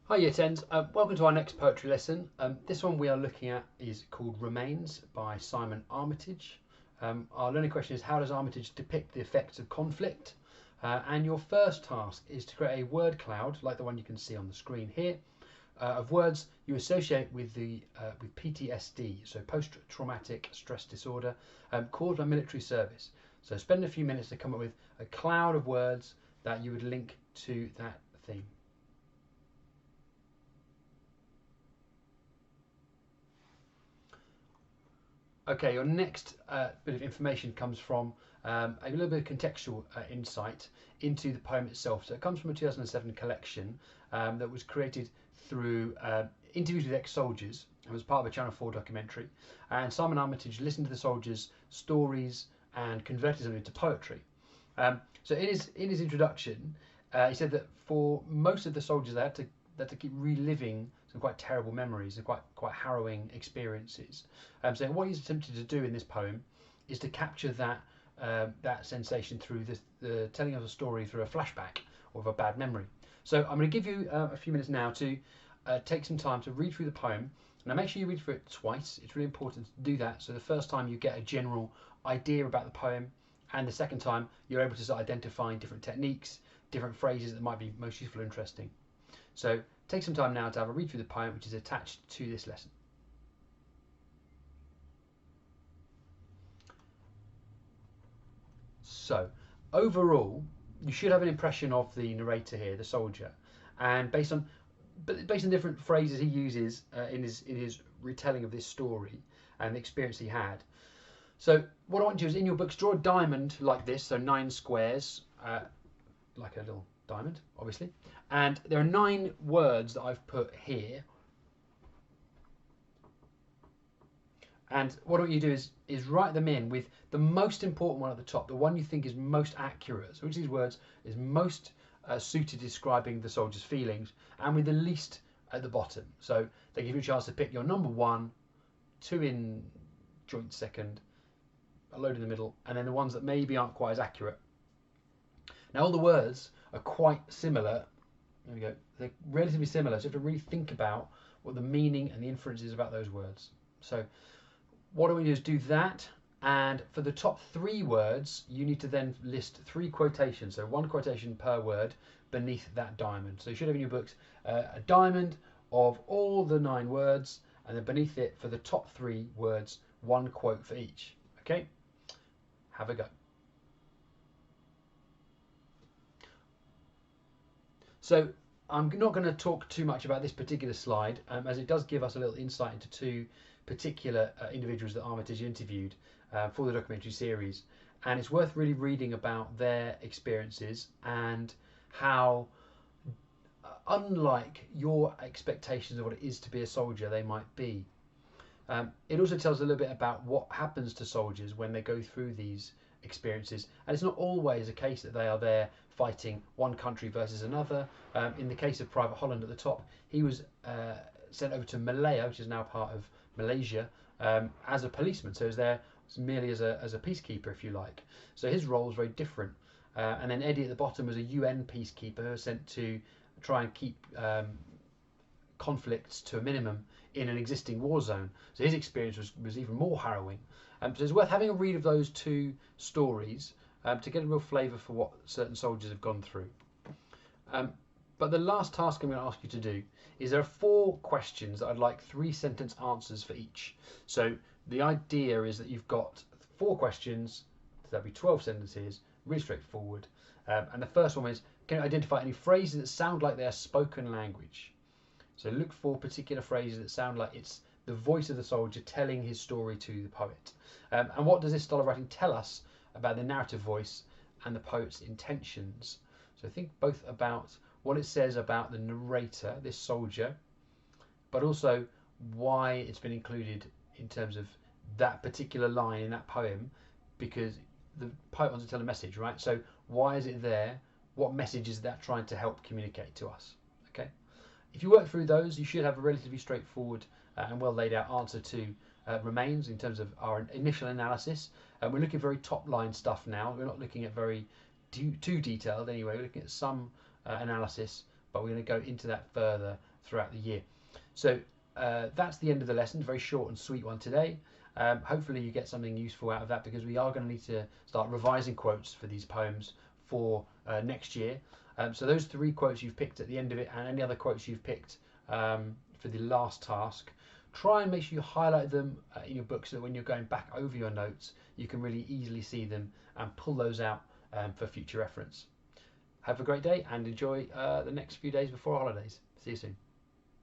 Hi Year 10s, welcome to our next poetry lesson. This one we are looking at is called Remains by Simon Armitage. Our learning question is, how does Armitage depict the effects of conflict? And your first task is to create a word cloud, like the one you can see on the screen here, of words you associate with with PTSD, so post-traumatic stress disorder, caused by military service. So spend a few minutes to come up with a cloud of words that you would link to that theme. Okay, your next bit of information comes from a little bit of contextual insight into the poem itself. So it comes from a 2007 collection that was created through interviews with ex-soldiers. It was part of a Channel 4 documentary. And Simon Armitage listened to the soldiers' stories and converted them into poetry. So in his introduction, he said that for most of the soldiers, they had to keep reliving some quite terrible memories and quite harrowing experiences. So what he's attempted to do in this poem is to capture that sensation through the telling of a story through a flashback of a bad memory. So I'm going to give you a few minutes now to take some time to read through the poem. Now make sure you read through it twice. It's really important to do that. So the first time you get a general idea about the poem, and the second time you're able to start identifying different techniques, different phrases that might be most useful or interesting. So take some time now to have a read through the poem, which is attached to this lesson. So overall, you should have an impression of the narrator here, the soldier, and based on different phrases he uses in his retelling of this story and the experience he had. So what I want you to do is, in your books, draw a diamond like this, so 9 squares, like a little diamond, obviously. And there are 9 words that I've put here. And what I want you to do is write them in with the most important one at the top, the one you think is most accurate. So which of these words is most suited to describing the soldier's feelings, and with the least at the bottom. So they give you a chance to pick your number 1, 2 in joint second, a load in the middle, and then the ones that maybe aren't quite as accurate. Now all the words are quite similar. There we go. They're relatively similar, so you have to really think about what the meaning and the inference is about those words. So what do we do is do that, and for the top 3 words you need to then list 3 quotations, so 1 quotation per word beneath that diamond. So you should have in your books a diamond of all the 9 words, and then beneath it, for the top 3 words, 1 quote for each. Okay, have a go. So I'm not going to talk too much about this particular slide, as it does give us a little insight into 2 particular individuals that Armitage interviewed for the documentary series, and it's worth really reading about their experiences and how unlike your expectations of what it is to be a soldier they might be. It also tells a little bit about what happens to soldiers when they go through these experiences, and it's not always a case that they are there fighting one country versus another. In the case of Private Holland at the top, he was sent over to Malaya, which is now part of Malaysia, as a policeman, so he was there merely as a peacekeeper, if you like. So his role was very different. And then Eddie at the bottom was a UN peacekeeper who was sent to try and keep conflicts to a minimum in an existing war zone. So his experience was even more harrowing. So it's worth having a read of those 2 stories to get a real flavour for what certain soldiers have gone through. But the last task I'm going to ask you to do is, there are 4 questions that I'd like 3-sentence answers for each. So the idea is that you've got 4 questions, there'll be 12 sentences, really straightforward. And the first one is, can you identify any phrases that sound like they're spoken language? So look for particular phrases that sound like it's the voice of the soldier telling his story to the poet. And what does this style of writing tell us about the narrative voice and the poet's intentions? So think both about what it says about the narrator, this soldier, but also why it's been included in terms of that particular line in that poem, because the poet wants to tell a message, right? So why is it there? What message is that trying to help communicate to us? Okay. If you work through those, you should have a relatively straightforward and well laid out answer to Remains in terms of our initial analysis. We're looking at very top line stuff now. We're not looking at very too detailed anyway. We're looking at some analysis, but we're going to go into that further throughout the year. So that's the end of the lesson. Very short and sweet one today. Hopefully you get something useful out of that, because we are going to need to start revising quotes for these poems for next year. So those 3 quotes you've picked at the end of it, and any other quotes you've picked for the last task, try and make sure you highlight them in your book, so that when you're going back over your notes, you can really easily see them and pull those out for future reference. Have a great day and enjoy the next few days before holidays. See you soon.